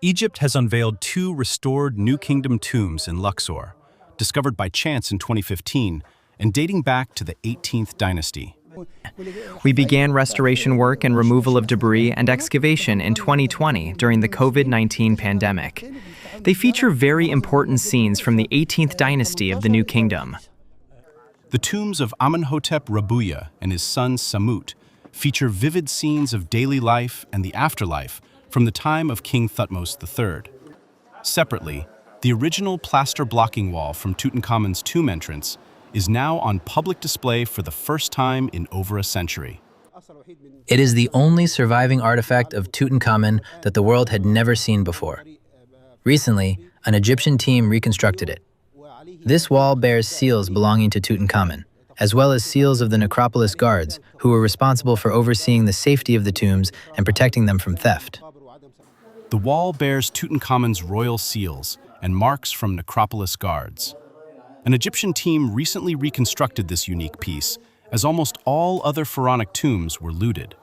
Egypt has unveiled two restored New Kingdom tombs in Luxor, discovered by chance in 2015 and dating back to the 18th dynasty. We began restoration work and removal of debris and excavation in 2020 during the COVID-19 pandemic. They feature very important scenes from the 18th dynasty of the New Kingdom. The tombs of Amenhotep Rabuya and his son Samut feature vivid scenes of daily life and the afterlife from the time of King Thutmose III. Separately, the original plaster blocking wall from Tutankhamun's tomb entrance is now on public display for the first time in over a century. It is the only surviving artifact of Tutankhamun that the world had never seen before. Recently, an Egyptian team reconstructed it. This wall bears seals belonging to Tutankhamun, as well as seals of the necropolis guards, who were responsible for overseeing the safety of the tombs and protecting them from theft. The wall bears Tutankhamun's royal seals and marks from necropolis guards. An Egyptian team recently reconstructed this unique piece, as almost all other pharaonic tombs were looted.